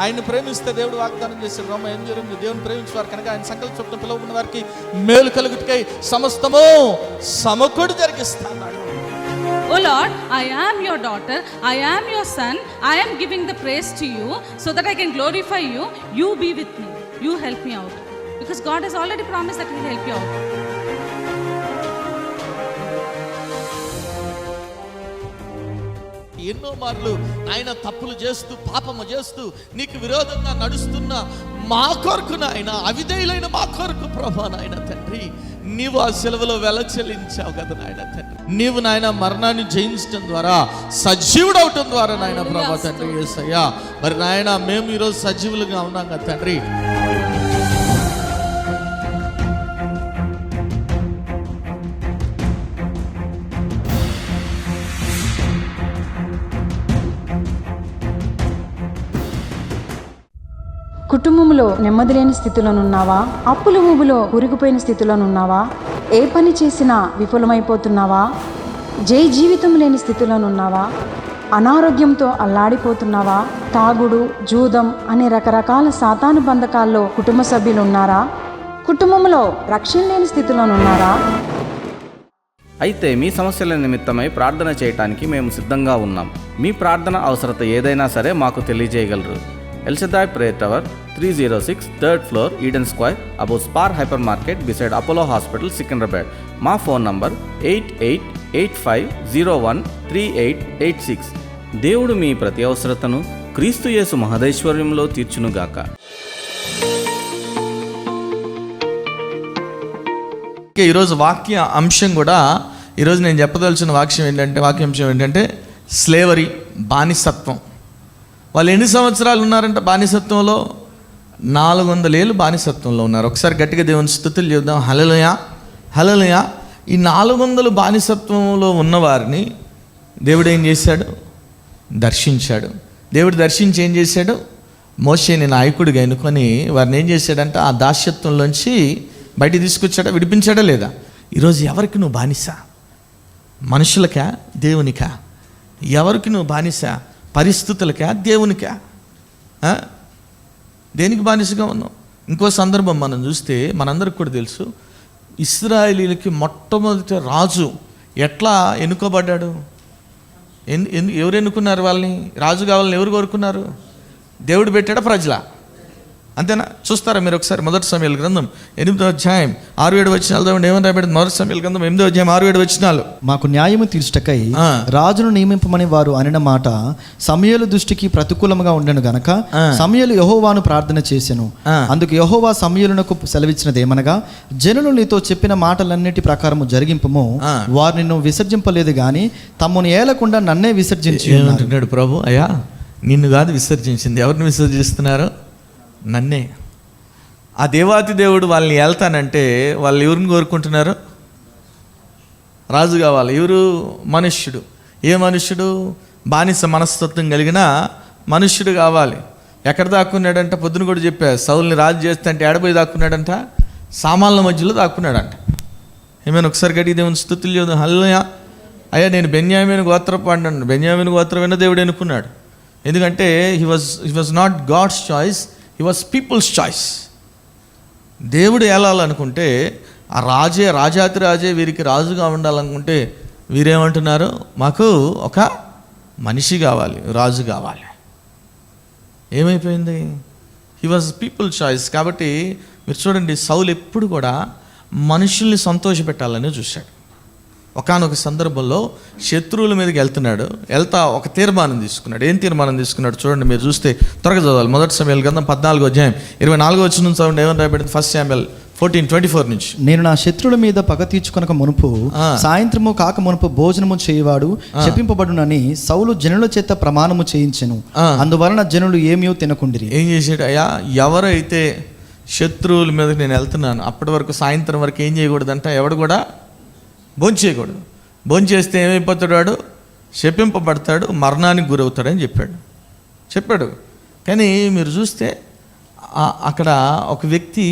ఆయన ప్రేమిస్తే దేవుడు వాగ్దానం చేశాడు. రోమ 8:8, దేవుని ప్రేమించేవారు కనుక ఆయన సంకల్ప చొప్పున పిలువబడిన వారికి మేలు కలుగుటకై సమస్తము సమకూడి జరిగిస్తాడు. Oh Lord, I am your daughter, I am your son, I am giving the praise to you so that I can glorify you. You be with me, you help me out, because God has already promised that He will help you out. ఎన్నో మార్లు ఆయన తప్పులు చేస్తూ పాపము చేస్తూ నీకు విరోధంగా నడుస్తున్న మా కొరకు నాయన, అవిధేయులైన మా కొరకు ప్రభా నాయన తండ్రి, నీవు ఆ సెలవులో వెల చెల్లించావు కదా నాయన తండ్రి. నీవు నాయన మరణాన్ని జయించడం ద్వారా, సజీవుడు అవటం ద్వారా నాయన ప్రభా తండ్రి యేసయ్యా, మరి నాయన మేము ఈరోజు సజీవులుగా ఉన్నాం కదా తండ్రి. కుటుంబంలో నెమ్మది లేని స్థితిలోనున్నావా? అప్పుల ఊబిలో కూరుకుపోయిన స్థితిలోనున్నావా? ఏ పని చేసినా విఫలమైపోతున్నావా? జీవితం లేని స్థితిలోనున్నావా? అనారోగ్యంతో అల్లాడిపోతున్నావా? తాగుడు, జూదం అనే రకరకాల సాతాను బంధకాల్లో కుటుంబ సభ్యులు ఉన్నారా? కుటుంబంలో రక్షణ లేని స్థితిలోనున్నారా? అయితే మీ సమస్యల నిమిత్తమై ప్రార్థన చేయటానికి మేము సిద్ధంగా ఉన్నాం. మీ ప్రార్థన అవసరత ఏదైనా సరే మాకు తెలియజేయగలరు. El Shaddai Prayer Tower, 306 3rd floor, Eden Square, above Spar Hypermarket, beside Apollo Hospital, Secunderabad. మా ఫోన్ నంబర్ 8885013886. దేవుడు మీ ప్రతి అవసరతను క్రీస్తు యేసు మహదైశ్వర్యంలో తీర్చునుగాక. ఈరోజు వాక్య అంశం కూడా, ఈరోజు నేను చెప్పదలసిన వాక్యాంశం ఏంటంటే స్లేవరీ, బానిసత్వం. వాళ్ళు ఎన్ని సంవత్సరాలు ఉన్నారంట బానిసత్వంలో? 400 ఏళ్ళు బానిసత్వంలో ఉన్నారు. ఒకసారి గట్టిగా దేవుని స్తుతులు చేద్దాం. హల్లెలూయా, హల్లెలూయా. ఈ 400 బానిసత్వంలో ఉన్నవారిని దేవుడు ఏం చేశాడు? దర్శించాడు. దేవుడు దర్శించి ఏం చేశాడు? మోషేని నాయకుడిగా ఎన్నుకొని వారిని ఏం చేశాడంట? ఆ దాస్యత్వంలోంచి బయటికి తీసుకొచ్చాడా? విడిపించాడా లేదా? ఈరోజు ఎవరికి నువ్వు బానిస? మనుషులకా, దేవునికా? ఎవరికి నువ్వు బానిస? పరిస్థితులకా, దేవునికా? దేనికి బానిసగా ఉన్నావు? ఇంకో సందర్భం మనం చూస్తే మనందరికి కూడా తెలుసు, ఇశ్రాయేలీలకి మొట్టమొదటి రాజు ఎట్లా ఎన్నుకోబడ్డాడు? ఎవరు ఎన్నుకున్నారు వాళ్ళని? రాజు కావాలని ఎవరు కోరుకున్నారు? దేవుడు పెట్టాడా, ప్రజల? అంతేనా? చూస్తారా మీరు ఒకసారి 1 సమూయేలు గ్రంథం 8వ అధ్యాయం 6-7 వచనాలు ఏమని రాబడింది? 1 సమూయేలు గ్రంథం 8వ అధ్యాయం 6-7 వచనాలు. మాకు న్యాయము తీర్చుటకై రాజును నియమింపమని వారు అనిన మాట సమూయేలు దృష్టికి ప్రతికూలముగా ఉండెను గనక సమూయేలు యెహోవాను ప్రార్థన చేసెను. అందుకు యెహోవా సమూయేలునకు సెలవిచ్చినదేమనగా, జనులు నీతో చెప్పిన మాటలన్నిటి ప్రకారము జరిగింపము. వారు నిన్ను విసర్జింపలేదు గాని తమ్మును ఏలకుండా నన్నే విసర్జించి అంటున్నాడు ప్రభు. అయ్యా, నిన్ను కాదు విసర్జించింది. ఎవరిని విసర్జిస్తున్నారు? నన్నే. ఆ దేవాతి దేవుడు వాళ్ళని వెళ్తానంటే వాళ్ళు ఎవరిని కోరుకుంటున్నారు? రాజు కావాలి. ఎవరు? మనుష్యుడు. ఏ మనుష్యుడు? బానిస మనస్తత్వం కలిగిన మనుష్యుడు కావాలి. ఎక్కడ దాక్కున్నాడంట? పొద్దున కూడా చెప్పా, సౌల్ని రాజు చేస్తే అంటే ఏడబోయి దాక్కున్నాడంట? సామాన్ల మధ్యలో దాక్కున్నాడంట. ఏమైనా ఒకసారి గడిగి దేవుని స్తుతులు చేద్దాం. హల్లెలూయా. అయ్యా, నేను బెన్యామీను గోత్రపు వాడిని. బెన్యామీను గోత్రమైన దేవుడు ఎన్నుకున్నాడు. ఎందుకంటే he was not God's choice, he was people's choice. దేవుడు ఏలాలనుకుంటే ఆ రాజాతి రాజే వీరికి రాజుగా ఉండాలనుకుంటే వీరేమంటున్నారు? మాకు ఒక మనిషి కావాలి, రాజు కావాలి. ఏమైపోయింది? He was people choice. కాబట్టి మీరు చూడండి, సౌలు ఎప్పుడు కూడా మనుషుల్ని సంతోషపెట్టాలని చూశాడు. ఒకానొక సందర్భంలో శత్రువుల మీదకి వెళ్తా ఒక తీర్మానం తీసుకున్నాడు. ఏం తీర్మానం తీసుకున్నాడు చూడండి, మీరు చూస్తే త్వరగా చదవాలి. 1 సమూయేలు గ్రంథం 14వ అధ్యాయం 24వ వచనం చదవండి. ఏమని రాయబడింది? 1 శామ్యూయల్ 14:24 నుంచి. నేను నా శత్రువుల మీద పగ తీర్చుకొనక మునుపు సాయంత్రము కాక మునుపు భోజనము చేయవాడు శపింపబడునని సౌలు జనుల చేత ప్రమాణము చేయించెను. అందువలన జనులు ఏమీ తినకుండిరి. ఏం చేసాడు? అయ్యా, ఎవరైతే శత్రువుల మీద నేను వెళ్తున్నాను అప్పటి వరకు సాయంత్రం వరకు ఏం చేయకూడదంట? ఎవడు కూడా భోంచేయకూడదు. భోంచేస్తే ఏమైపోతాడు? వాడు శపింపబడతాడు, మరణానికి గురవుతాడని చెప్పాడు. కానీ మీరు చూస్తే అక్కడ ఒక వ్యక్తి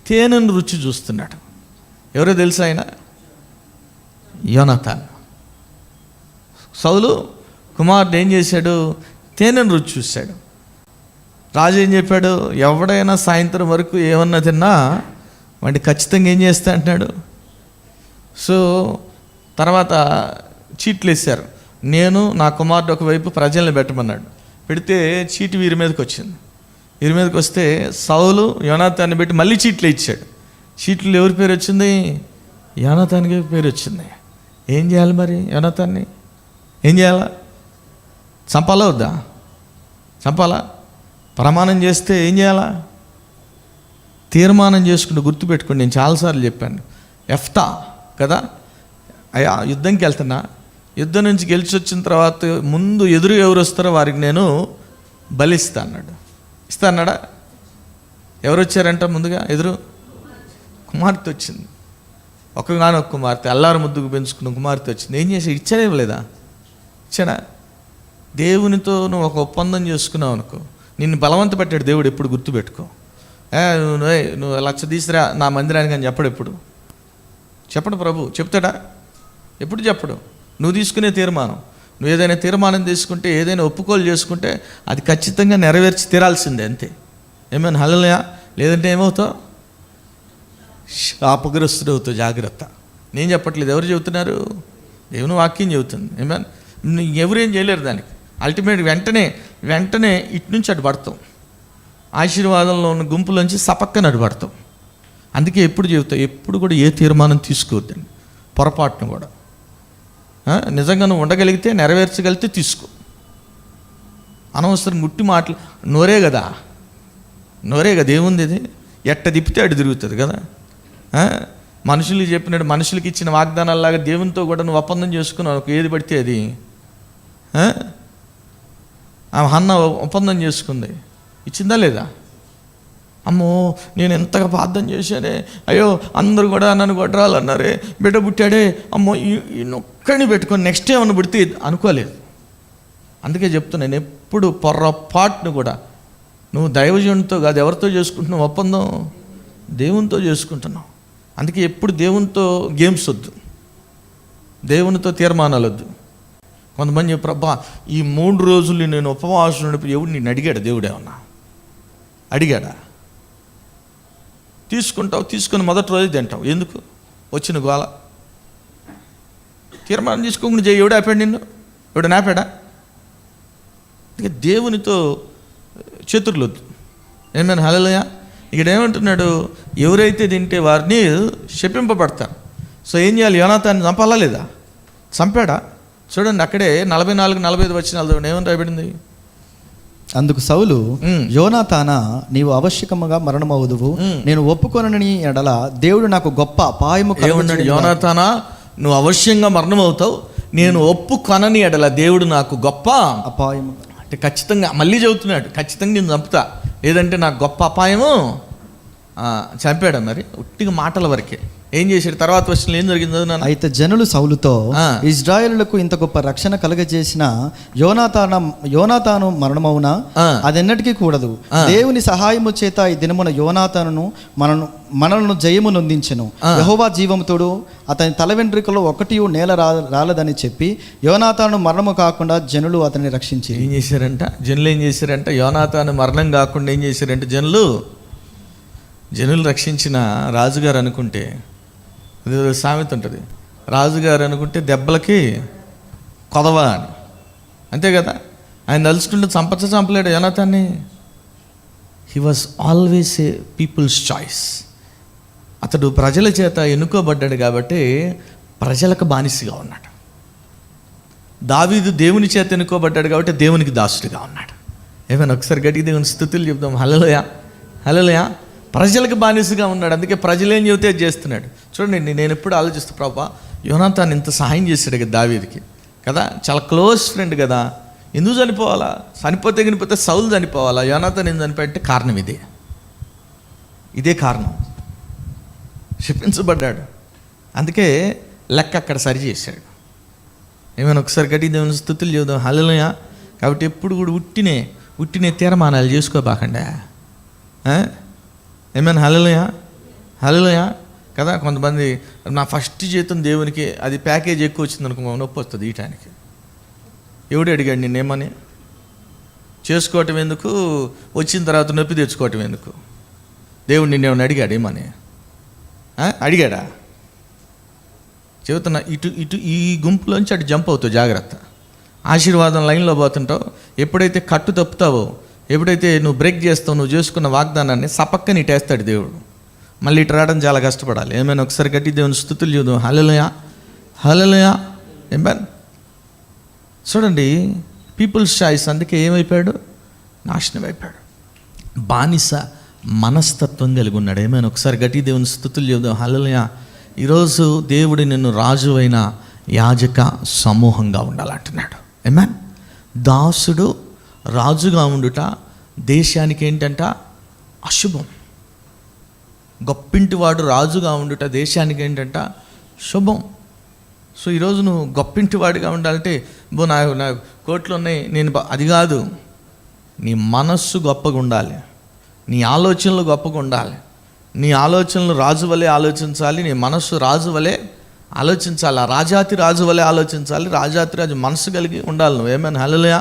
తేనెను రుచి చూస్తున్నాడు. ఎవరో తెలుసా? ఆయన యోనాతాన్. సౌలు కుమారుడు ఏం చేశాడు? తేనెను రుచి చూశాడు. రాజు ఏం చెప్పాడు, ఎవడైనా సాయంత్రం వరకు ఏమన్నా తిన్నా వాడిని ఖచ్చితంగా ఏం చేస్తా అంటున్నాడు. సో తర్వాత చీట్లు వేశారు. నేను నా కుమారుడు ఒకవైపు ప్రజల్ని పెట్టమన్నాడు. పెడితే చీటి వీరి మీదకి వచ్చింది. వీరి మీదకి వస్తే సౌలు యోనాతాన్ని పెట్టి మళ్ళీ చీట్లు ఇచ్చాడు. చీట్లు ఎవరి పేరు వచ్చింది? యోనాతానికి పేరు వచ్చింది. ఏం చేయాలి మరి? యోనాతాన్ని ఏం చేయాలా? చంపాలా వద్దా? చంపాలా? ప్రమాణం చేస్తే ఏం చేయాలా? తీర్మానం చేసుకుంటూ గుర్తుపెట్టుకోండి. నేను చాలాసార్లు చెప్పాను. ఎఫ్తా కదా, అయ్యా యుద్ధంకి వెళ్తున్నా, యుద్ధం నుంచి గెలిచి వచ్చిన తర్వాత ముందు ఎదురు ఎవరు వస్తారో వారికి నేను బలిస్తా అన్నాడు. ఇస్తా అన్నాడా? ఎవరు వచ్చారంట ముందుగా? ఎదురు కుమార్తె వచ్చింది. ఒక్కగానొక్క కుమార్తె, అల్లారు ముద్దుకు పెంచుకున్న కుమార్తె వచ్చింది. ఏం చేసి ఇచ్చాడే లేదా? ఇచ్చాడా? దేవునితో నువ్వు ఒక ఒప్పందం చేసుకున్నావు అనుకో, నిన్ను బలవంత పెట్టాడు దేవుడు. ఎప్పుడు గుర్తుపెట్టుకో. నువ్వు లక్ష తీసురా నా మందిరానికి అని చెప్పడు. ఎప్పుడు చెప్పడు ప్రభు. చెప్తాడా? ఎప్పుడు చెప్పడు. నువ్వు తీసుకునే తీర్మానం, నువ్వు ఏదైనా తీర్మానం తీసుకుంటే, ఏదైనా ఒప్పుకోలు చేసుకుంటే అది ఖచ్చితంగా నెరవేర్చి తీరాల్సిందే, అంతే. ఏమైనా హల్లెలూయా. లేదంటే ఏమవుతావు? శాపగ్రస్తుడు అవుతావు. జాగ్రత్త. నేను చెప్పట్లేదు, ఎవరు చెబుతున్నారు? దేవుని వాక్యం చెబుతుంది. ఏమైనా ఎవరేం చేయలేరు దానికి. అల్టిమేట్ వెంటనే ఇటు నుంచి అటు పడతాం. ఆశీర్వాదంలో ఉన్న గుంపులోంచి సపక్కన అటు పడతాం. అందుకే ఎప్పుడు చెబుతావు, ఎప్పుడు కూడా ఏ తీర్మానం తీసుకోవద్దండి, పొరపాటును కూడా. నిజంగా నువ్వు ఉండగలిగితే, నెరవేర్చగలిగితే తీసుకో. అనవసరం ముట్టి మాటలు. నోరే కదా ఏముంది? ఇది ఎట్ట తిప్పితే అటు తిరుగుతుంది కదా. మనుషులు చెప్పినట్టు, మనుషులకి ఇచ్చిన వాగ్దానాలలాగా దేవునితో కూడా నువ్వు ఒప్పందం చేసుకున్నావు. ఏది పడితే అది. ఆమె హన్న ఒప్పందం చేసుకుంది, ఇచ్చిందా లేదా? అమ్మో నేను ఎంతగా ప్రార్థన చేశానే, అయ్యో అందరూ కూడా నన్ను కొట్టరాలన్నారే, బిడ్డ పుట్టాడే, అమ్మో ఈ నొక్కడిని పెట్టుకొని నెక్స్ట్ ఏమన్నా పుడితే అనుకోలేదు. అందుకే చెప్తున్నాను, ఎప్పుడు పొర్రపాటును కూడా నువ్వు దైవజనుడితో కాదు, ఎవరితో చేసుకుంటున్నావు ఒప్పందం? దేవునితో చేసుకుంటున్నావు. అందుకే ఎప్పుడు దేవునితో గేమ్స్ వద్దు, దేవునితో తీర్మానాలు వద్దు. కొంతమంది ప్రభా ఈ 3 రోజులు నేను ఉపవాసం ఉన్నప్పుడు ఎవడు నేను అడిగాడు? దేవుడు ఏమన్నా అడిగాడా? తీసుకుని మొదటి రోజు తింటావు. ఎందుకు వచ్చిన గోల? తీర్మానం తీసుకోకుండా చేయి. ఎవడు ఆపాడు నిన్ను? ఎవడు నాపాడా? ఇక దేవునితో చతుర్లొద్దు. ఏమైనా హల్లెలూయా. ఇక్కడ ఏమంటున్నాడు? ఎవరైతే తింటే వారిని శపింపబడతారు. సో ఏం చేయాలి? యోనాతాన్ని చంపాలా లేదా? చంపాడా? చూడండి అక్కడే 44-45 వచనాలు చూడండి, ఏమని రాయబడింది? అందుకు సౌలు, యోనాతానా నీవు అవశ్యకముగా మరణమవుదువు, నేను ఒప్పుకొనని ఎడల దేవుడు నాకు గొప్ప అపాయము కలుగజేయును. యోనాతానా నువ్వు అవశ్యంగా మరణమవుతావు, నేను ఒప్పుకొనని ఎడల దేవుడు నాకు గొప్ప అపాయము. అంటే ఖచ్చితంగా మళ్ళీ చెబుతున్నాడు, ఖచ్చితంగా నేను చంపుతా, లేదంటే నాకు గొప్ప అపాయము. చంపాడా? మరి ఉట్టిగా మాటల వరకే. ఏం చేశాడు? తర్వాత వర్షంలో ఏం జరిగిందో నాన్న. అయితే జనులు సౌలుతో, ఇజ్రాయేలులకు ఇంత గొప్ప రక్షణ కలగజేసిన యోనాతాను మరణమవునా? అదెన్నటికీ కూడదు. దేవుని సహాయము చేత ఈ దినమున యోనాతాను మనలను జయము నొందించెను. యెహోవా జీవముతోడు అతని తల వెంట్రుకలో ఒకటి నేల రాలదని చెప్పి యోనాతాను మరణము కాకుండా జనులు అతన్ని రక్షించి. ఏం చేశారంట? జనులు ఏం చేశారంట? యోనాతాను మరణం కాకుండా ఏం చేశారంట? జనులు రక్షించిన రాజుగారు అనుకుంటే, సామెత ఉంటుంది, రాజుగారు అనుకుంటే దెబ్బలకి కొదవా అని. అంతే కదా. ఆయన తలుచుకుంటే చంపలేడు యోనాతాన్ని. He was always a people's choice. అతడు ప్రజల చేత ఎన్నుకోబడ్డాడు కాబట్టి ప్రజలకు బానిసగా ఉన్నాడు. దావీదు దేవుని చేత ఎన్నుకోబడ్డాడు కాబట్టి దేవునికి దాసుడిగా ఉన్నాడు. ఏమైనా ఒకసారి గట్టిగా దేవుని స్తుతులు చెప్దాం. హల్లెలూయా. ప్రజలకు బానిసగా ఉన్నాడు. అందుకే ప్రజలు ఏం చెబితే చేస్తున్నాడు. చూడండి, నేను ఎప్పుడు ఆలోచిస్తాను, ప్రభా యోనాతాను ఇంత సహాయం చేశాడు కదా దావీదుకి కదా, చాలా క్లోజ్ ఫ్రెండ్ కదా, ఎందుకు చనిపోవాలా? చనిపోతే సౌలు చనిపోవాలా? యోనాతాను ఎందుకు చనిపోయాడంటే కారణం ఇదే కారణం. శపించబడ్డాడు. అందుకే లెక్క అక్కడ సరి చేశాడు. ఏమైనా ఒకసారి గట్టి దేవుని స్తుతులు చెబుదాం. హల్లెలూయా. కాబట్టి ఎప్పుడు కూడా ఉట్టినే తీర్మానాలు చేసుకోబాకండి. ఏమైనా హల్లెలూయా కదా. కొంతమంది నా ఫస్ట్ జీతం దేవునికి, అది ప్యాకేజ్ ఎక్కువ వచ్చింది అనుకో, నొప్పి వస్తుంది ఈటానికి. ఎవడు అడిగాడు నిన్నేమని? చేసుకోవటం ఎందుకు, వచ్చిన తర్వాత నొప్పి తెచ్చుకోవటం ఎందుకు? దేవుడు నిన్నేమన్నా అడిగాడు ఏమని? అడిగాడా? చెబుతున్నా, ఇటు ఈ గుంపులోంచి అటు జంప్ అవుతావు, జాగ్రత్త. ఆశీర్వాదం లైన్లో పోతుంటావు. ఎప్పుడైతే కట్టు తప్పుతావో, ఎప్పుడైతే నువ్వు బ్రేక్ చేస్తావు, నువ్వు చేసుకున్న వాగ్దానాన్ని సపక్కని ఇటేస్తాడు దేవుడు. మళ్ళీ ఇటు రావడం చాలా కష్టపడాలి. ఏమైనా ఒకసారి గట్టి దేవుని స్తుతులు చూద్దాం. హల్లెలూయా, హల్లెలూయా. ఏమన్ చూడండి, పీపుల్స్ చాయిస్ అందుకే ఏమైపోయాడు? నాశనం అయిపోయాడు. బానిస మనస్తత్వం కలిగి ఉన్నాడు. ఏమైనా ఒకసారి గట్టి దేవుని స్తుతులు చూద్దాం. హల్లెలూయా. ఈరోజు దేవుడు నిన్ను రాజు అయిన యాజక సమూహంగా ఉండాలంటున్నాడు. ఏమన్ దాసుడు రాజుగా ఉండుట దేశానికి ఏంటంట? అశుభం. గొప్పింటివాడు రాజుగా ఉండుట దేశానికి ఏంటంట? శుభం. సో ఈరోజు నువ్వు గొప్పింటివాడిగా ఉండాలంటే నా కోట్లు ఉన్నాయి, అది కాదు. నీ మనస్సు గొప్పగా ఉండాలి, నీ ఆలోచనలు గొప్పగా ఉండాలి. నీ ఆలోచనలు రాజు వలె ఆలోచించాలి, నీ మనస్సు రాజు వలె ఆలోచించాలి. ఆ రాజాతి రాజు వలె ఆలోచించాలి, రాజాతి రాజు మనసు కలిగి ఉండాలి. నువ్వు ఏమైనా హల్లెలూయా.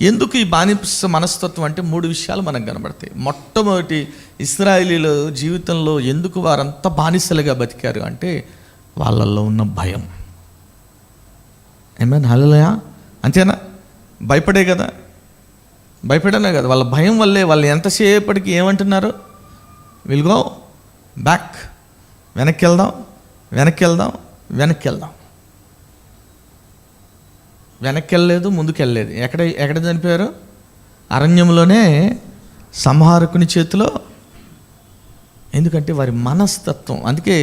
ఎందుకు ఈ బానిస మనస్తత్వం అంటే 3 విషయాలు మనకు కనబడతాయి. మొట్టమొదటి, ఇశ్రాయేలీల జీవితంలో ఎందుకు వారంతా బానిసలుగా బతికారు అంటే వాళ్ళల్లో ఉన్న భయం. ఏమైనా హల్లెలూయా. అంతేనా? భయపడే కదా, భయపడనే కదా. వాళ్ళ భయం వల్లే వాళ్ళు ఎంతసేపటికి ఏమంటున్నారు? విల్ గో బ్యాక్, వెనక్కి వెళ్దాం, వెనక్కి వెళ్దాం, వెనక్కి వెళ్దాం. వెనక్కి వెళ్ళలేదు, ముందుకు వెళ్ళలేదు. ఎక్కడ చనిపోయారు? అరణ్యంలోనే సంహారకుని చేతిలో. ఎందుకంటే వారి మనస్తత్వం. అందుకే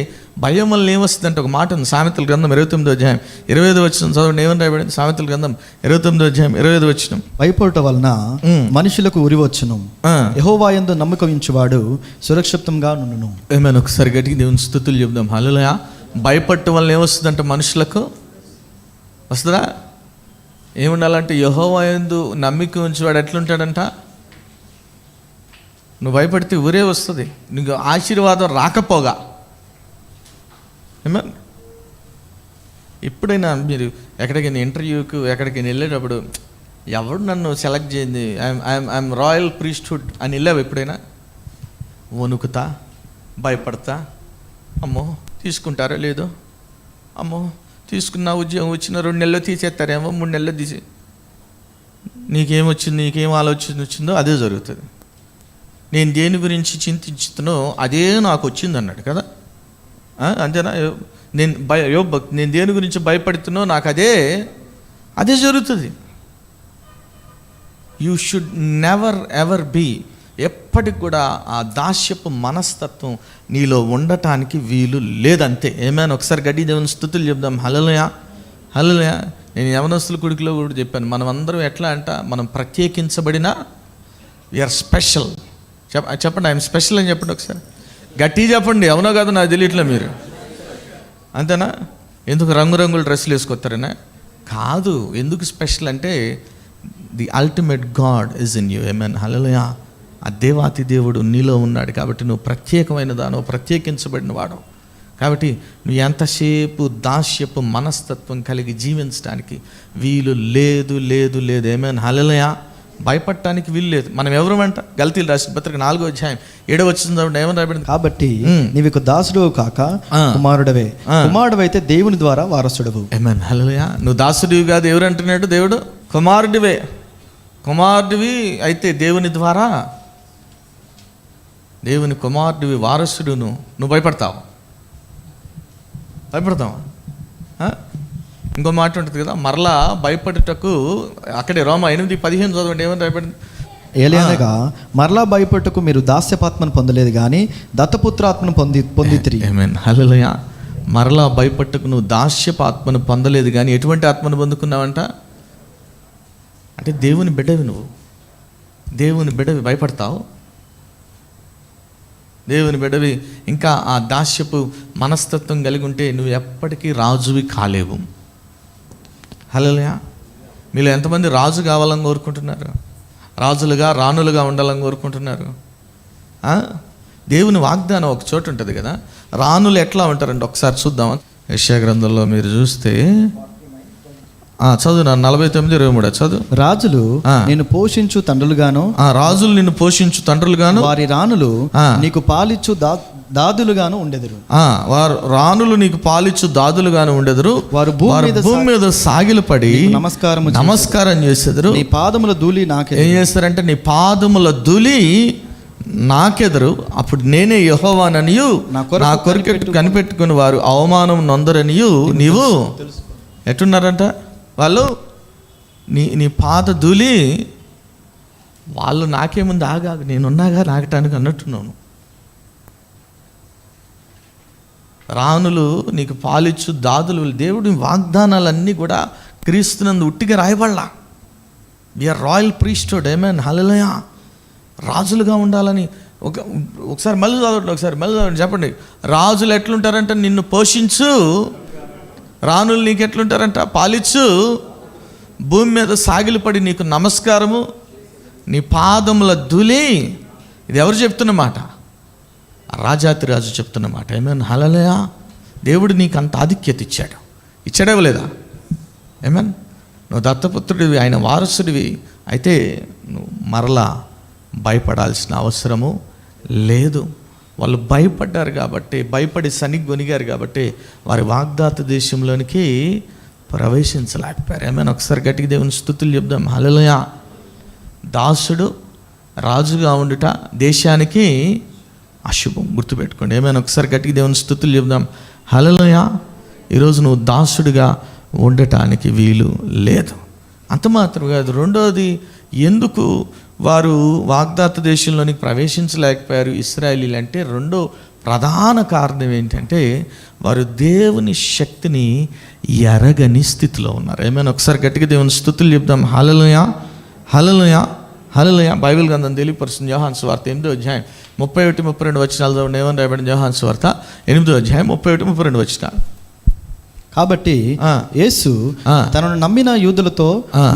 భయం వల్ల ఏమొస్తుందంటే ఒక మాట ఉంది, సామెతల గ్రంథం 29వ అధ్యాయం 25వ వచనం చదవండి. ఏమని రాయబడింది? సామెతల గ్రంథం 29వ అధ్యాయం 25వ వచనం. భయపడట వలన మనుషులకు ఉరివచ్చును, యెహోవా యందు నమ్మకం ఉంచువాడు సురక్షితంగా నుండును. ఏమైనా ఒకసారి గట్టిగా దేవుని స్తుతులు చెప్దాం. హల్లెలూయా. భయపడటం వల్ల ఏమొస్తుందంటే మనుషులకు వస్తుందా? ఏముండాలంటే యెహోవా యందు నమ్మిక ఉంచేవాడు ఎట్లుంటాడంట? నువ్వు భయపడితే ఊరే వస్తుంది, నీకు ఆశీర్వాదం రాకపోగా. ఏమన్నా ఎప్పుడైనా మీరు ఎక్కడికైనా ఇంటర్వ్యూకి ఎక్కడికైనా వెళ్ళేటప్పుడు ఎవడు నన్ను సెలెక్ట్ చేయండి, ఐఎమ్ రాయల్ ప్రీస్ట్హుడ్ అని వెళ్ళావు ఎప్పుడైనా? వణుకుతా, భయపడతా, అమ్మో తీసుకుంటారో లేదో, అమ్మో తీసుకున్న ఉద్యోగం వచ్చిన 2 నెలల్లో తీసేస్తారేమో, 3 నెలల్లో తీసే, నీకేమొచ్చింది, నీకేం ఆలోచన వచ్చిందో అదే జరుగుతుంది. నేను దేని గురించి చింతించుతున్నో అదే నాకు వచ్చింది అన్నాడు కదా. అంతేనా? నేను దేని గురించి భయపడుతున్నో నాకు అదే జరుగుతుంది. You should never ever be, ఎప్పటికి కూడా ఆ దాస్యపు మనస్తత్వం నీలో ఉండటానికి వీలు లేదంతే. ఏమైనా ఒకసారి గడ్డి దేవుని స్తుతులు చెప్దాం. హల్లెలూయా, హల్లెలూయా. నేను యవనస్తుల కొడుకులో కూడా చెప్పాను, మనం అందరం ఎట్లా అంట, మనం ప్రత్యేకించబడిన వీఆర్ స్పెషల్. చెప్పండి, ఐఎమ్ స్పెషల్ అని చెప్పండి ఒకసారి గట్టి చెప్పండి. అవునో కాదు నాకు తెలియట్లే మీరు. అంతేనా? ఎందుకు రంగురంగుల డ్రెస్సులు వేసుకొస్తారనే కాదు. ఎందుకు స్పెషల్ అంటే the ultimate God is in you. Amen hallelujah. ఆ దేవాతి దేవుడు నీలో ఉన్నాడు కాబట్టి నువ్వు ప్రత్యేకమైన దానో, ప్రత్యేకించబడిన వాడు. కాబట్టి నువ్వు ఎంతసేపు దాస్యపు మనస్తత్వం కలిగి జీవించడానికి వీలు లేదు, లేదు, లేదు. ఏమేన్ హల్లెలూయా. భయపడటానికి వీలు లేదు. మనం ఎవరు అంట? గల్తీలు రాసిన పత్రిక 4వ అధ్యాయం 7వ వచనం ఏమని రాయబడింది? కాబట్టి నీవు దాసుడు కాక కుమారుడవే, కుమారుడవైతే దేవుని ద్వారా వారసుడవు. ఆమేన్ హల్లెలూయా. నువ్వు దాసుడివి కాదు, ఎవరు అంటున్నాడు? దేవుడు. కుమారుడివే, కుమారుడివి అయితే దేవుని ద్వారా, దేవుని కుమారుడివి, వారసుడు. నువ్వు భయపడతావా? ఇంకో మాట ఉంటుంది కదా, మరలా భయపడుటకు అక్కడే రోమా 8:15 చదవండి. ఏమని రాయబడింది? ఏలయనగా మరలా భయపడుటకు మీరు దాస్యపాత్మను పొందలేదు కానీ దత్తపుత్రాత్మను పొందితిరి. ఆమేన్ హల్లెలూయా. మరలా భయపడుటకు నువ్వు దాస్యపాత్మను పొందలేదు కానీ ఎటువంటి ఆత్మను పొందుకున్నావంట? అంటే దేవుని బిడ్డవి, నువ్వు దేవుని బిడ్డవి భయపడతావు. దేవుని బిడ్డవి ఇంకా ఆ దాస్యపు మనస్తత్వం కలిగి ఉంటే నువ్వు ఎప్పటికీ రాజువి కాలేవు. హల్లెలూయా. మీలో ఎంతమంది రాజు కావాలని కోరుకుంటున్నారు? రాజులుగా, రాణులుగా ఉండాలని కోరుకుంటున్నారు? దేవుని వాగ్దానం ఒక చోటు ఉంటుంది కదా, రాణులు ఎట్లా ఉంటారంటే ఒకసారి చూద్దాం. యెషయా గ్రంథంలో మీరు చూస్తే చదువు నా 49:23 చదువు. రాజులు నేను పోషించు తండ్రులుగాను, రాజులు నిన్ను పోషించు తండ్రులుగాను, వారి రాణులు నీకు పాలిచ్చు దాదులుగాను ఉండెదరు. వారు రాణులు నీకు పాలిచ్చు దాదులుగాను ఉండెదరు. వారు భూమి మీద సాగిలపడి నమస్కారం చేసేదరు. నీ పాదముల ధూళి నాకే. ఏం చేస్తారంటే నీ పాదముల ధూళి నాకెదరు. అప్పుడు నేనే యెహోవాననియు నా కొరకు కనిపెట్టుకుని వారు అవమానం నొందరనియు నీవు ఎట్టున్నారంట వాళ్ళు నీ పాద ధూళి వాళ్ళు నాకేముంది ఆగాగు నేనున్నాగా నాకటానికి అన్నట్టున్నాను. రాణులు నీకు పాలిచ్చు దాదులు. దేవుడి వాగ్దానాలన్నీ కూడా క్రీస్తునందు ఉట్టిగా రాయబడలా. We are royal priesthood. Amen, hallelujah. రాజులుగా ఉండాలని ఒకసారి మళ్ళీ చదవండి చెప్పండి. రాజులు ఎట్లుంటారంట? నిన్ను పోషించు. రాణులు నీకు ఎట్లుంటారంట? పాలిచ్చు. భూమి మీద సాగిలపడి నీకు నమస్కారము, నీ పాదముల ధూళి. ఇది ఎవరు చెప్తున్నమాట? రాజాతి రాజు చెప్తున్నమాట. ఏమేన్, హల్లెలూయా. దేవుడు నీకు అంత ఆధిక్యత ఇచ్చాడు. ఇవ్వలేదా? ఏమేన్, నువ్వు దత్తపుత్రుడివి, ఆయన వారసుడివి. అయితే నువ్వు మరలా భయపడాల్సిన అవసరము లేదు. వాళ్ళు భయపడ్డారు కాబట్టి, భయపడి సనిగొనిగారు కాబట్టి వారి వాగ్దాత దేశంలోనికి ప్రవేశించలేకపోయారు. ఏమైనా ఒకసారి గట్టిగా దేవుని స్తుతులు చెప్దాం. హల్లెలూయా. దాసుడు రాజుగా ఉండుట దేశానికి అశుభం. గుర్తుపెట్టుకోండి. ఏమైనా ఒకసారి గట్టిగా దేవుని స్తుతులు చెప్దాం. హల్లెలూయా. ఈరోజు నువ్వు దాసుడిగా ఉండటానికి వీలు లేదు. అంత మాత్రం కాదు. రెండోది, ఎందుకు వారు వాగ్దాత దేశంలోనికి ప్రవేశించలేకపోయారు ఇశ్రాయేలీలు అంటే రెండో ప్రధాన కారణం ఏంటంటే వారు దేవుని శక్తిని ఎరగని స్థితిలో ఉన్నారు. ఏమైనా ఒకసారి గట్టిగా దేవుని స్తుతులు చెప్దాం. హల్లెలూయా, హల్లెలూయా, హల్లెలూయా. బైబిల్ గ్రంథం తెలియపరుస్తుంది. యోహాను సువార్త 8వ అధ్యాయం 31-32 వచనాలు చదవండి. ఏమని రాయబడింది? యోహాను సువార్త 8వ అధ్యాయం 31-32 వచనాలు. కాబట్టి యేసు తనను నమ్మిన యూదులతో,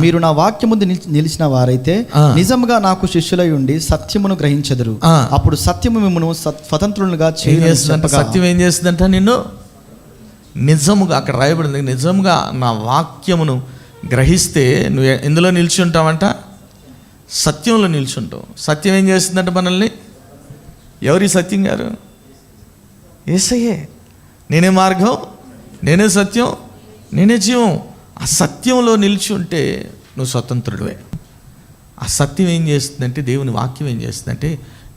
మీరు నా వాక్యం ముందు నిలిచిన వారైతే నిజంగా నాకు శిష్యులై ఉండి సత్యమును గ్రహించెదరు. అప్పుడు సత్యము మిమ్మును స్వతంత్రులుగా చేస్తుందంట. సత్యం ఏం చేస్తుందంట? నిన్ను నిజముగా, అక్కడ రాయబడింది, నిజంగా నా వాక్యమును గ్రహిస్తే నువ్వు ఎందులో నిలిచి ఉంటావంట? సత్యంలో నిల్చుంటావు. సత్యం ఏం చేస్తుందంట మనల్ని? ఎవరి సత్యం గారు? యేసయ్యే. నేనే మార్గం, నేనే సత్యం, నేనే జీవం. ఆ సత్యంలో నిలిచి ఉంటే నువ్వు స్వతంత్రుడివే. ఆ సత్యం ఏం చేస్తుందంటే, దేవుని వాక్యం ఏం చేస్తుందంటే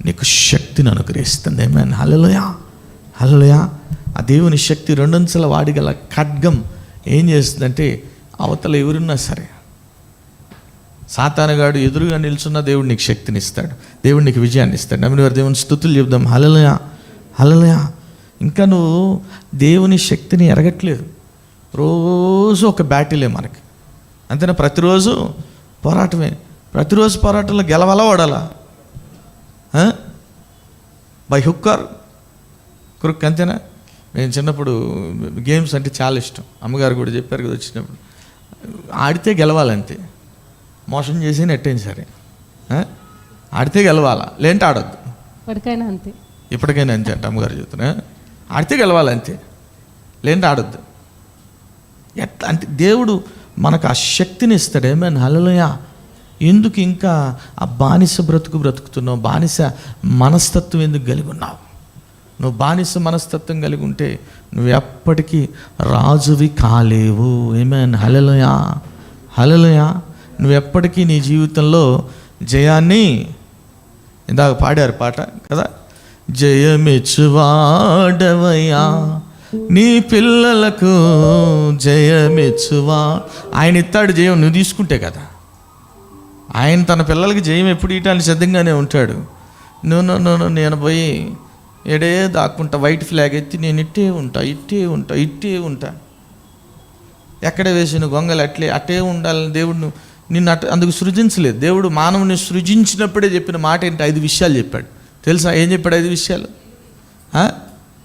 నీకు శక్తిని అనుగ్రహిస్తుంది. ఆమేన్, హల్లెలూయా, హల్లెలూయా. ఆ దేవుని శక్తి రెండంచెల వాడిగల ఖడ్గం ఏం చేస్తుందంటే అవతల ఎవరున్నా సరే, సాతానుగాడు ఎదురుగా నిల్చున్న దేవుడు నీకు శక్తిని ఇస్తాడు. దేవుడు నీకు విజయాన్ని ఇస్తాడు. నమ్మిన వారు దేవుని స్తుతులు చెప్దాం. హల్లెలూయా, హల్లెలూయా. ఇంకా నువ్వు దేవుని శక్తిని ఎరగట్లేదు. రోజు ఒక బ్యాటిలే మనకి, అంతేనా? ప్రతిరోజు పోరాటమే. ప్రతిరోజు పోరాటంలో గెలవాలా ఓడాలా? బై హుక్ ఆర్ క్రుక్, అంతేనా? నేను చిన్నప్పుడు గేమ్స్ అంటే చాలా ఇష్టం. అమ్మగారు కూడా చెప్పారు కదా వచ్చినప్పుడు, ఆడితే గెలవాలంతే. మోసం చేసి నెట్టేం సరే, ఆడితే గెలవాలా, లేంటే ఆడొద్దు. ఇప్పటికైనా అంతే, ఇప్పటికైనా అంతే అంటే అమ్మగారు చెప్తున్నా. ఆడితే గెలవాలి అంతే, లేంటే ఆడొద్దు. ఎట్లా అంటే దేవుడు మనకు ఆ శక్తిని ఇస్తాడు. ఏమైనా, హల్లెలూయా. ఎందుకు ఇంకా ఆ బానిస బ్రతుకుతున్నావు? బానిస మనస్తత్వం ఎందుకు కలిగి ఉన్నావు? నువ్వు బానిస మనస్తత్వం కలిగి ఉంటే నువ్వు ఎప్పటికీ రాజువి కాలేవు. ఏమైనా, హల్లెలూయా, హల్లెలూయా. నువ్వు ఎప్పటికీ నీ జీవితంలో జయాన్ని, ఇందాక పాడారు పాట కదా, జయమెచ్చువాడవయ్యా నీ పిల్లలకు జయమెచ్చువా. ఆయన ఇస్తాడు జయం, నువ్వు తీసుకుంటే కదా. ఆయన తన పిల్లలకి జయం ఎప్పుడు ఇవ్వటానికి సిద్ధంగానే ఉంటాడు. నువ్వు నేను పోయి ఎడే దాక్కుంటా, వైట్ ఫ్లాగ్ ఎత్తి నేను ఇట్టే ఉంటా. ఎక్కడ వేసిన గొంగలు అట్టే ఉండాలని దేవుడు నిన్ను అందుకు సృజించలేదు. దేవుడు మానవుని సృజించినప్పుడే చెప్పిన మాట ఏంటి? 5 విషయాలు చెప్పాడు. తెలుసా ఏం చెప్పాడు? 5 విషయాలు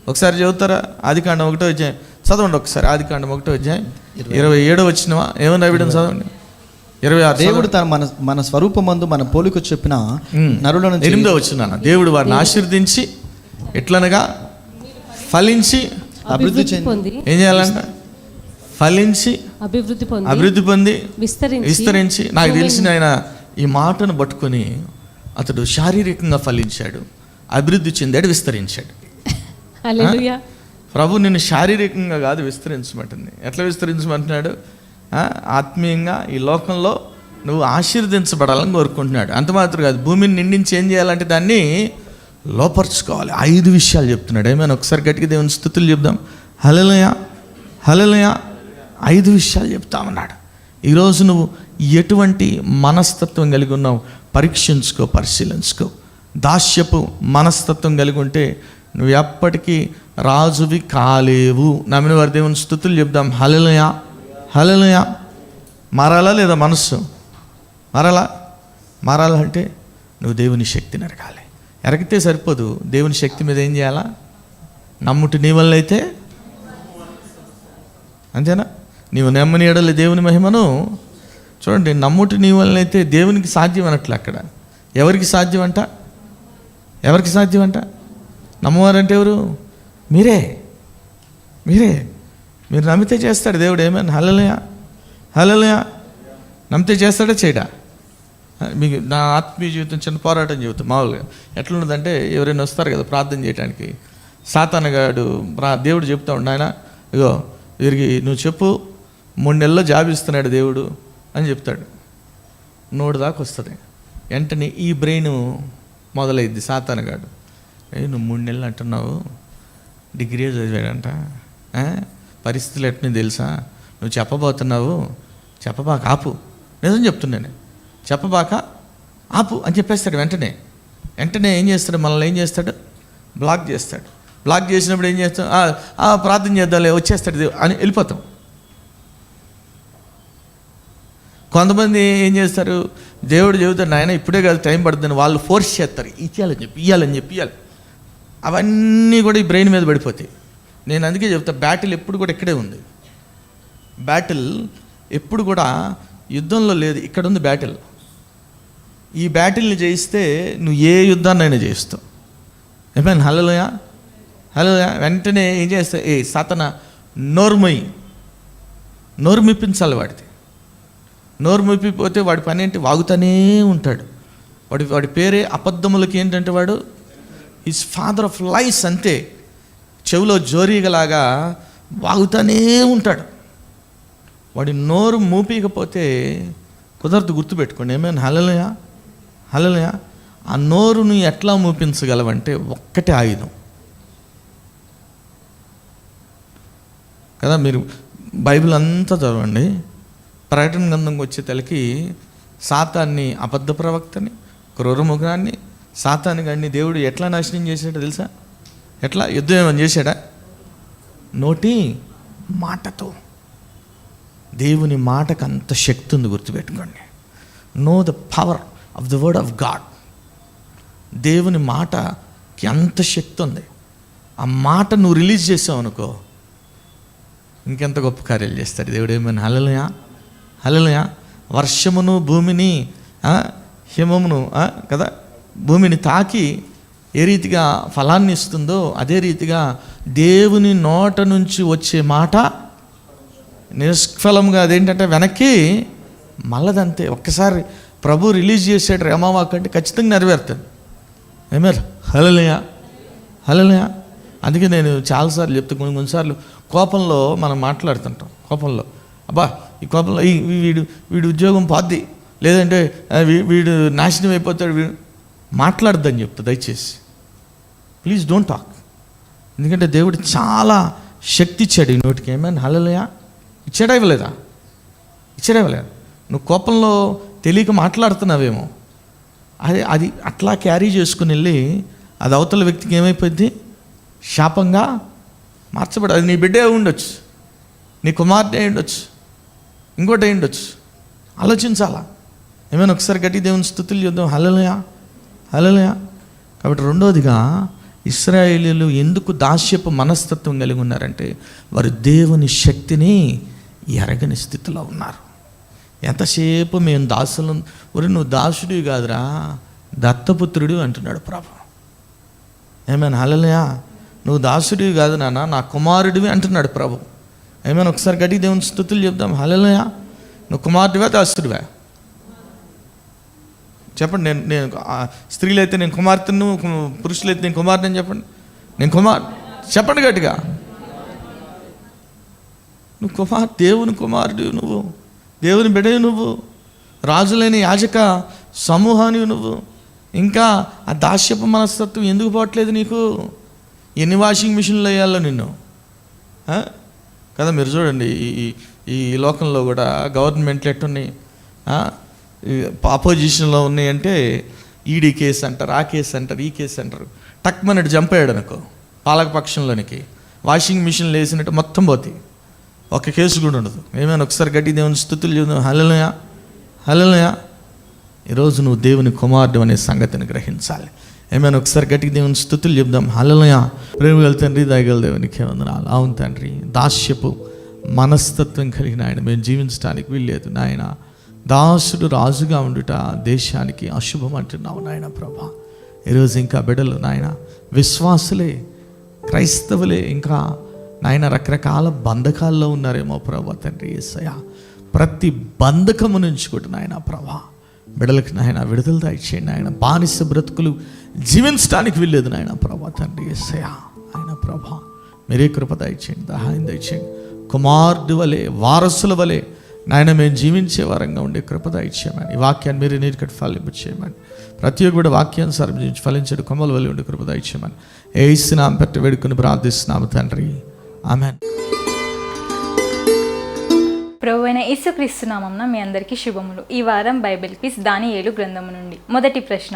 ఒకసారి చదువుతారా? ఆదికాండం 1వ అధ్యాయం చదవండి ఒకసారి. ఆదికాండం 1వ అధ్యాయం 27వ వచనమా ఏమని రాయబడింది చదవండి. 26. దేవుడు తన మన స్వరూపమందు మన పోలిక చెప్పిన నరులను 8వ వచనం, దేవుడు వారిని ఆశీర్వదించి ఎట్లనగా ఫలించి అభివృద్ధి చెంది ఏం చేయాలంట? ఫలించి అభివృద్ధి పొంది విస్తరించి. నాకు తెలిసిన ఆయన ఈ మాటను పట్టుకొని అతడు శారీరకంగా ఫలించాడు, అభివృద్ధి చెందాడు, విస్తరించాడు. హల్లెలూయా. ప్రభు నిన్ను శారీరకంగా కాదు విస్తరించమంటుంది. ఎట్లా విస్తరించమంటున్నాడు? ఆత్మీయంగా ఈ లోకంలో నువ్వు ఆశీర్వదించబడాలని కోరుకుంటున్నాడు. అంత మాత్రం కాదు, భూమిని నిండించి ఏం చేయాలంటే దాన్ని లోపరుచుకోవాలి. 5 విషయాలు చెప్తున్నాడు. ఏమైనా ఒకసారి గట్టిగా దేవుని స్తుతులు చెప్దాం. హల్లెలూయా, హల్లెలూయా. 5 విషయాలు చెప్తామన్నాడు. ఈరోజు నువ్వు ఎటువంటి మనస్తత్వం కలిగి ఉన్నావు పరీక్షించుకో, పరిశీలించుకో. దాస్యపు మనస్తత్వం కలిగి ఉంటే నువ్వు ఎప్పటికీ రాజువి కాలేవు. నమ్మిన వారి దేవుని స్తుతులు చెప్దాం. హల్లెలూయా, హల్లెలూయా. మారాలా లేదా? మనస్సు మారాలంటే నువ్వు దేవుని శక్తిని ఎరగాలి. ఎరగితే సరిపోదు, దేవుని శక్తి మీద ఏం చేయాలా? నమ్ముటి నీ వల్ల అయితే, అంతేనా? నీవు నమ్మని ఎడల దేవుని మహిమను చూడండి. నమ్ముటి నీ వల్ల అయితే దేవునికి సాధ్యం అనట్లు. అక్కడ ఎవరికి సాధ్యం అంట? ఎవరికి సాధ్యం అంట? నమ్మవారంటే ఎవరు? మీరే. మీరు నమ్మితే చేస్తాడు దేవుడు. ఏమైనా హల్లెలూయా, హల్లెలూయా. నమ్మితే చేస్తాడా చేయడా? మీకు నా ఆత్మీయ జీవితం చిన్న పోరాటం జీవితం మామూలుగా ఎట్లున్నదంటే, ఎవరైనా వస్తారు కదా ప్రార్థన చేయడానికి, సాతానగాడు దేవుడు చెప్తా ఉండు, ఆయన ఇగో వీరికి నువ్వు చెప్పు 3 నెలల్లో జాబ్ ఇస్తున్నాడు దేవుడు అని చెప్తాడు. నోడు దాకా వస్తుంది. వెంటనే ఈ బ్రెయిన్ మొదలైద్ది. సాతానగాడు, నువ్వు 3 నెలలు అంటున్నావు, డిగ్రీ చదివాడంట, పరిస్థితులు ఎట్ని తెలుసా, నువ్వు చెప్పబోతున్నావు, చెప్పబాక ఆపు. నిజం చెప్తున్నాను, చెప్పబాక ఆపు అని చెప్పేస్తాడు. వెంటనే ఏం చేస్తాడు? మనల్ని ఏం చేస్తాడు? బ్లాక్ చేస్తాడు. బ్లాక్ చేసినప్పుడు ఏం చేస్తాం? ప్రార్థన చేద్దాంలే, వచ్చేస్తాడు దేవుడు అని వెళ్ళిపోతాం. కొంతమంది ఏం చేస్తారు? దేవుడు చెబుతాడు, నాయన ఇప్పుడే కాదు, టైం పడుతుందని వాళ్ళు ఫోర్స్ చేస్తారు. ఇయ్యాలని చెప్పి అవన్నీ కూడా ఈ బ్రెయిన్ మీద పడిపోతాయి. నేను అందుకే చెప్తా, బ్యాటిల్ ఎప్పుడు కూడా ఇక్కడే ఉంది. బ్యాటిల్ ఎప్పుడు కూడా యుద్ధంలో లేదు, ఇక్కడ ఉంది బ్యాటిల్. ఈ బ్యాటిల్ని జయిస్తే నువ్వు ఏ యుద్ధాన్నైనా జయిస్తావు. ఏమైనా హల్లెలూయా, హల్లెలూయా. వెంటనే ఏం చేస్తావు? సాతానా నోరు మిప్పించాలి వాడిది. నోరు మిప్పిపోతే వాడి పని ఏంటి? వాగుతూనే ఉంటాడు. వాడి పేరే అబద్ధములకి ఏంటంటే వాడు ఈజ్ ఫాదర్ ఆఫ్ లైస్. అంతే, చెవిలో జోరీగలాగా వాగుతూనే ఉంటాడు. వాడి నోరు మూపికపోతే కుదరదు, గుర్తుపెట్టుకోండి. ఏమైనా హల్లెలూయా, హల్లెలూయా. ఆ నోరును ఎట్లా మూపించగలవంటే ఒక్కటే ఆయుధం కదా. మీరు బైబిల్ అంతా చదవండి. ప్రకటన గ్రంథంకి వచ్చే తలకి సాతాన్ని, అబద్ధ ప్రవక్తని, క్రూరముఖాన్ని, సాతాన్ని గాడిని దేవుడు ఎట్లా నాశనం చేశాడో తెలుసా? ఎట్లా? యుద్ధం ఏమని చేశాడా? నోటి మాటతో. దేవుని మాటకు అంత శక్తి ఉంది, గుర్తుపెట్టుకోండి. Know the power of the word of God. దేవుని మాటకి అంత శక్తి ఉంది. ఆ మాట నువ్వు రిలీజ్ చేసావు అనుకో, ఇంకెంత గొప్ప కార్యాలు చేస్తాడు దేవుడు. ఏమైనా హల్లెలూయా, హల్లెలూయా. వర్షమును భూమిని, హిమమును కదా, భూమిని తాకి ఏ రీతిగా ఫలాన్ని ఇస్తుందో అదే రీతిగా దేవుని నోట నుంచి వచ్చే మాట నిష్ఫలంగా అదేంటంటే వెనక్కి మళ్ళదంతే. ఒక్కసారి ప్రభు రిలీజ్ చేసాడు రేమావాక్ అంటే ఖచ్చితంగా నెరవేరుతుంది. ఏమేర్ హల్లెలూయా, హల్లెలూయా. అందుకే నేను చాలాసార్లు చెప్తా, కొన్నిసార్లు కోపంలో మనం మాట్లాడుతుంటాం. కోపంలో అబ్బా ఈ కోపంలో వీడు ఉద్యోగం పోద్ది, లేదంటే వీడు నాశనం అయిపోతాడు, వీడు మాట్లాడద్దని చెప్తా. దయచేసి ప్లీజ్ డోంట్ టాక్. ఎందుకంటే దేవుడు చాలా శక్తి ఇచ్చాడు ఈ నోటికి. ఏమైనా హల్లెలూయా. ఇచ్చాడా ఇవ్వలేదా? ఇచ్చాడా ఇవ్వలేదా? నువ్వు కోపంలో తెలియక మాట్లాడుతున్నావేమో, అది అట్లా క్యారీ చేసుకుని వెళ్ళి అది అవతల వ్యక్తికి ఏమైపోయింది? శాపంగా మార్చబడి. అది నీ బిడ్డే ఉండొచ్చు, నీ కుమార్తె అయి ఉండొచ్చు, ఇంకోటి అయి ఉండొచ్చు. ఆలోచించాలా. ఏమైనా ఒకసారి గట్టి దేవుని స్తుతులు చూద్దాం. హల్లెలూయా, హల్లెలూయా. కాబట్టి రెండోదిగా ఇశ్రాయేలీయులు ఎందుకు దాస్యపు మనస్తత్వం కలిగి ఉన్నారంటే వారు దేవుని శక్తిని ఎరగని స్థితిలో ఉన్నారు. ఎంతసేపు మేము దాసులు, ఒరి నువ్వు దాసుడివి కాదురా, దత్తపుత్రుడు అంటున్నాడు ప్రభు. ఏమైనా హల్లెలూయా. నువ్వు దాసుడివి కాదు నాన్న, నా కుమారుడివి అంటున్నాడు ప్రభు. ఏమైనా ఒకసారి గట్టి దేవుని స్తుతులు చెప్దాం. హల్లెలూయా. నువ్వు కుమారుడివా దాసుడివా? చెప్పండి. నేను స్త్రీలైతే నేను కుమార్తెను, పురుషులైతే నేను కుమార్తెని చెప్పండి. నేను చెప్పండి గట్టిగా. నువ్వు దేవుని కుమారుడు, నువ్వు దేవుని బిడ్డవి, నువ్వు రాజులైన యాజక సమూహానివి నువ్వు. ఇంకా ఆ దాస్యపు మనస్తత్వం ఎందుకు పోవట్లేదు నీకు? ఎన్ని వాషింగ్ మిషన్లు వేయాలో నిన్ను కదా. మీరు చూడండి, ఈ లోకంలో కూడా గవర్నమెంట్లు ఎట్టున్నాయి, అపోజిషన్లో ఉన్నాయంటే ఈడీ కేసు అంటారు, ఆ కేసు అంటారు, ఈ కేసు అంటారు. టక్మన్నట్టు జంప్ అయ్యాడు అనుకో పాలకపక్షంలోనికి, వాషింగ్ మిషన్లు వేసినట్టు మొత్తం పోతాయి, ఒక కేసు కూడా ఉండదు. ఏమైనా ఒకసారి గట్టి దేవుని స్తుతులు చూద్దాం. హల్లెలూయా, హల్లెలూయా. ఈరోజు నువ్వు దేవుని కుమారుడు అనే సంగతిని గ్రహించాలి. ఏమైనా ఒకసారి గట్టికి దేవుని స్తుతులు చెప్దాం. హల్లెలూయా. ప్రేమగల తండ్రి, దయగల దేవునికి వందనాలు. అవును తండ్రి, దాస్యపు మనస్తత్వం కలిగిన ఆయన మేము జీవించడానికి వీల్లేదు నాయన. దాసుడు రాజుగా ఉండుట దేశానికి అశుభం అంటున్నావు నాయన ప్రభా. ఈరోజు ఇంకా బిడ్డలు నాయన విశ్వాసులే, క్రైస్తవులే ఇంకా నాయన రకరకాల బంధకాల్లో ఉన్నారేమో ప్రభా తండ్రి యేసయ్యా. ప్రతి బంధకము నుంచి కూడా నాయన ప్రభా బిడ్డలకు నాయన విడుదల దయచేయండి నాయన. బానిస బ్రతుకులు జీవించడానికి వీల్లేదు నాయన ప్రభా తండ్రి యేసయ్యా. ఆయన ప్రభా మీరే కృప దయచేయండి, సహాయం దయచేయండి. కుమారుడు వలె, వారసుల వలె నాయన మేము జీవించే వారంగా ఉండే కృప దయచేయమని, ఈ వాక్యాన్ని మీరు నీటికట్టు ఫలింప చేయమని, ప్రతి ఒక్క కూడా వాక్యానుసారం జీవించి ఫలించే కొమ్మల వలె ఉండే కృప దయచేయమని యేసు నామమున పెట్టి వేడుకొని ప్రార్థిస్తున్నాము తండ్రి, ఆమేన్. ప్రభువైన యేసుక్రీస్తు నామమున మీ అందరికీ శుభములు. ఈ వారం బైబిల్ క్విజ్ దానియేలు గ్రంథము నుండి. మొదటి ప్రశ్న,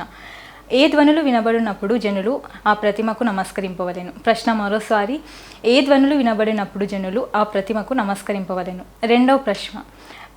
ఏ ధ్వనులు వినబడినప్పుడు జనులు ఆ ప్రతిమకు నమస్కరింపవలెను? ప్రశ్న మరోసారి, ఏ ధ్వనులు వినబడినప్పుడు జనులు ఆ ప్రతిమకు నమస్కరింపవలెను? రెండవ ప్రశ్న,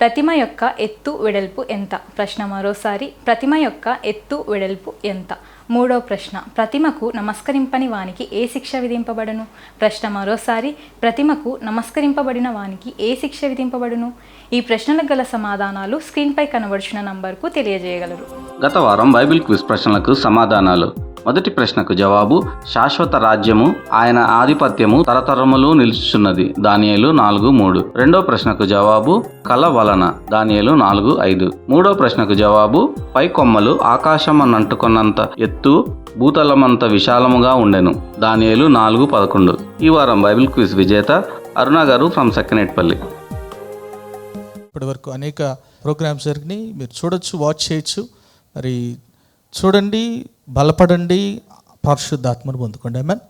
ప్రతిమ యొక్క ఎత్తు వెడల్పు ఎంత? ప్రశ్న మరోసారి, ప్రతిమ యొక్క ఎత్తు వెడల్పు ఎంత? మూడవ ప్రశ్న, ప్రతిమకు నమస్కరింపని వానికి ఏ శిక్ష విధింపబడును? ప్రశ్న మరోసారి, ప్రతిమకు నమస్కరింపబడిన వానికి ఏ శిక్ష విధింపబడును? ఈ ప్రశ్నలకు గల సమాధానాలు స్క్రీన్పై కనబడుచున్న నంబర్కు తెలియజేయగలరు. గత వారం బైబిల్ క్విజ్ ప్రశ్నలకు సమాధానాలు. మొదటి ప్రశ్నకు జవాబు, శాశ్వత రాజ్యము, ఆయన ఆధిపత్యము తరతరములు నిలుచున్నది. దానియేలు 4:3. రెండో ప్రశ్నకు జవాబు, కల వలన. దానియేలు 4:5. మూడో ప్రశ్నకు జవాబు, పై కొమ్మలు ఆకాశమనంటుకున్నంత ఎత్తు, భూతలమంత విశాలముగా ఉండెను. దానియేలు 4:11. ఈ వారం బైబిల్ క్విజ్ విజేత అరుణ గారు ఫ్రమ్ సక్కినేట్పల్లి. ఇప్పటి వరకు అనేక ప్రోగ్రామ్స్ జరిగినాయి, మీరు చూడొచ్చు, వాచ్ చేయొచ్చు. మరి చూడండి, బలపడండి, పరిశుద్ధాత్మను పొందుకోండి. ఆమేన్.